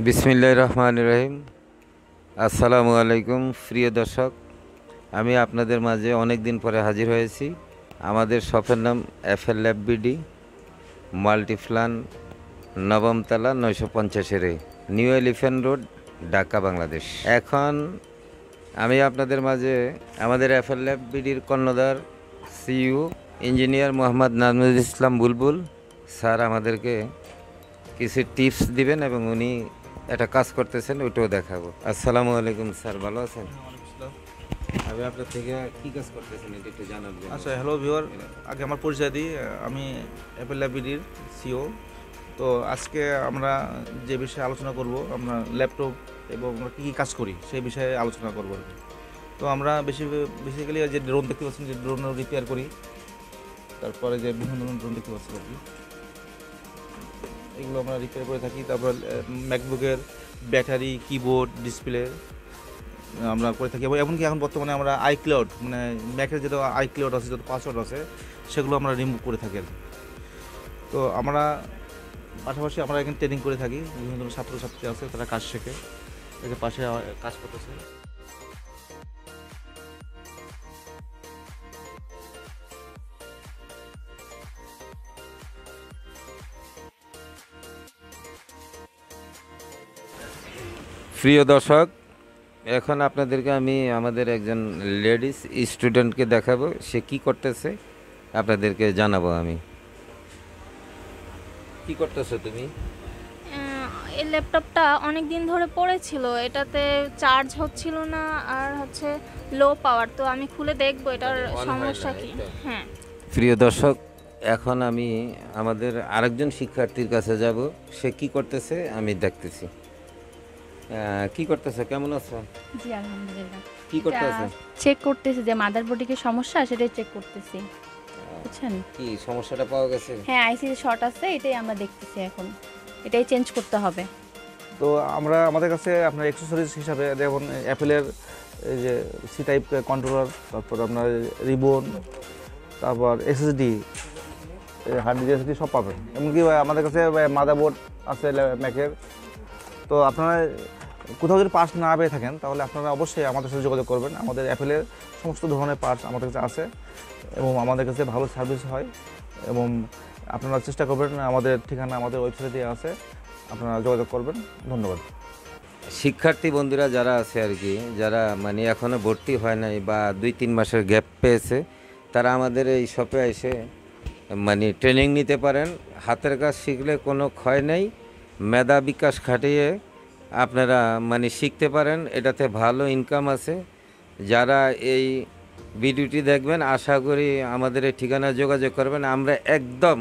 বিসমিল্লাহির রহমানির রহিম। আসসালামু আলাইকুম প্রিয় দর্শক, আমি আপনাদের মাঝে অনেক দিন পরে হাজির হয়েছি। আমাদের শপের নাম এফএল ল্যাব বিডি, মাল্টিপ্লান, নবমতলা 950 New Elephant Road, Dhaka, Bangladesh. এখন আমি আপনাদের মাঝে আমাদের এফএল ল্যাব বিডির কর্ণধার CEO engineer Mohammad Nazmul Islam Bulbul sir আমাদেরকে কিছু টিপস দিবেন এবং উনি একটা কাজ করতেছেন, ওইটাও দেখাবো। আসসালামু আলাইকুম স্যার, ভালো আছেন? আমি আপনার থেকে কি কাজ করতেছেন এটা একটু জানাবেন। আচ্ছা, হ্যালো ভিউয়ার, আগে আমার পরিচয় দিই। আমি অ্যাপেল ল্যাবিডির সিও। তো আজকে আমরা যে বিষয়ে আলোচনা করব, আমরা ল্যাপটপ এবং আমরা কী কী কাজ করি সেই বিষয়ে আলোচনা করব আর কি। তো আমরা বেসিক্যালি যে ড্রোন দেখতে পাচ্ছেন, যে ড্রোন রিপেয়ার করি। তারপরে যে বিভিন্ন ধরনের ড্রোন দেখতে পাচ্ছেন আর কি, এগুলো আমরা রিপেয়ার করে থাকি। তারপর ম্যাকবুকের ব্যাটারি, কিবোর্ড, ডিসপ্লে আমরা করে থাকি। এবং এমনকি এখন বর্তমানে আমরা আইক্লাউড, মানে ম্যাকের যেটা আইক্লাউড আছে, যত পাসওয়ার্ড আছে, সেগুলো আমরা রিমুভ করে থাকি আর কি। তো আমরা পাশাপাশি আমরা এখানে ট্রেনিং করে থাকি। বিভিন্ন ধরনের ছাত্রছাত্রী আছে, তারা কাজ শেখে, এদের পাশে কাজ করতেছে। প্রিয় দর্শক, এখন আপনাদেরকে আমি আমাদের একজন লেডিস স্টুডেন্টকে দেখাবো, সে কি করতেছে আপনাদেরকে জানাবো। আমি কি করতেছো তুমি? এই ল্যাপটপটা অনেক দিন ধরে পড়েছিল, এটাতে চার্জ হচ্ছিল না, আর হচ্ছে লো পাওয়ার। তো আমি খুলে দেখবো এটার সমস্যা কি। হ্যাঁ প্রিয় দর্শক, এখন আমি আমাদের আরেকজন শিক্ষার্থীর কাছে যাব, সে কি করতেছে আমি দেখতেছি। কি করতেছে, কেমন আছো? জি আলহামদুলিল্লাহ। কি করতেছে? চেক করতেছি যে মাদারবোর্ডে কি সমস্যা, সেটাই চেক করতেছি, বুঝছেন? কি সমস্যাটা পাওয়া গেছে? হ্যাঁ, আইসি শর্ট আছে, এটাই আমরা দেখতেছি এখন, এটাই চেঞ্জ করতে হবে। তো আমরা আমাদের কাছে আপনার অ্যাক্সেসরিজ হিসাবে যেমন অ্যাপেলের এই যে সি টাইপ কন্ট্রোলার, তারপর আপনার রিবন, তারপর এসএসডি, হার্ড ডিস্ক এসএসডি সব পাবেন। এমনকি আমাদের কাছে মাদারবোর্ড আছে ম্যাকের। তো আপনারা কোথাও যদি পার্টস না পেয়ে থাকেন, তাহলে আপনারা অবশ্যই আমাদের সাথে যোগাযোগ করবেন। আমাদের অ্যাপেলের সমস্ত ধরনের পার্টস আমাদের কাছে আছে এবং আমাদের কাছে ভালো সার্ভিস হয়। এবং আপনারা চেষ্টা করবেন, আমাদের ঠিকানা আমাদের ওয়েবসাইটে দেওয়া আছে, আপনারা যোগাযোগ করবেন। ধন্যবাদ। শিক্ষার্থী বন্ধুরা যারা আছে আর কি, যারা মানে এখনও ভর্তি হয় নাই বা 2-3 মাসের গ্যাপ পেয়েছে, তারা আমাদের এই শপে এসে মানে ট্রেনিং নিতে পারেন। হাতের কাজ শিখলে কোনো ক্ষয় নেই, মেধা বিকাশ খাটিয়ে আপনারা মানে শিখতে পারেন, এটাতে ভালো ইনকাম আছে। যারা এই ভিডিওটি দেখবেন, আশা করি আমাদের এই ঠিকানায় যোগাযোগ করবেন। আমরা একদম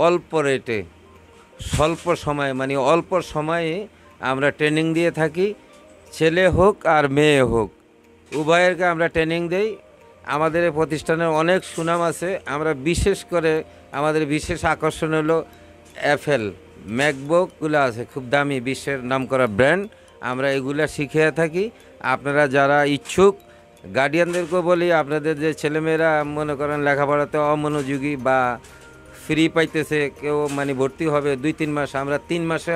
অল্প রেটে, স্বল্প সময়ে, মানে অল্প সময়ে আমরা ট্রেনিং দিয়ে থাকি। ছেলে হোক আর মেয়ে হোক, উভয়েরকে আমরা ট্রেনিং দেই। আমাদের এই প্রতিষ্ঠানের অনেক সুনাম আছে। আমরা বিশেষ করে আমাদের বিশেষ আকর্ষণ হলো অ্যাপেল ম্যাকবুকগুলো আছে, খুব দামি, বিশ্বের নামকরা ব্র্যান্ড। আমরা এগুলো শিখিয়ে থাকি। আপনারা যারা ইচ্ছুক, গার্ডিয়ানদেরকেও বলি, আপনাদের যে ছেলেমেয়েরা মনে করেন লেখাপড়াতে অমনোযোগী বা ফ্রি পাইতেছে, কেউ মানে ভর্তি হবে 2-3 মাস, আমরা 3 মাসে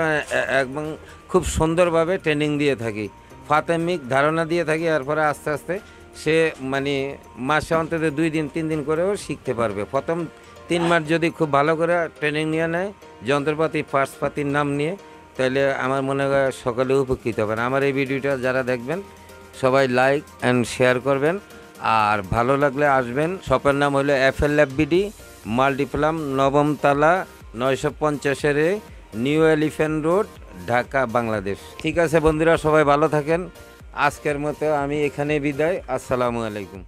একদম খুব সুন্দরভাবে ট্রেনিং দিয়ে থাকি, প্রাথমিক ধারণা দিয়ে থাকি। এরপরে আস্তে আস্তে সে মানে মাসে অন্তত 2 দিন 3 দিন করেও শিখতে পারবে। প্রথম 3 মাস যদি খুব ভালো করে ট্রেনিং নিয়ে নেয়, যন্ত্রপাতি পার্টসপাতির নাম নিয়ে, তাহলে আমার মনে হয় সকলে উপকৃত হবেন। আমার এই ভিডিওটা যারা দেখবেন সবাই লাইক অ্যান্ড শেয়ার করবেন, আর ভালো লাগলে আসবেন। শপের নাম হলো এফএল ল্যাব বিডি, মাল্টিপ্লাম, নবমতলা 950 New Elephant Road, Dhaka, Bangladesh. ঠিক আছে বন্ধুরা, সবাই ভালো থাকেন। আজকের মতো আমি এখানে বিদায়। আসসালামু আলাইকুম।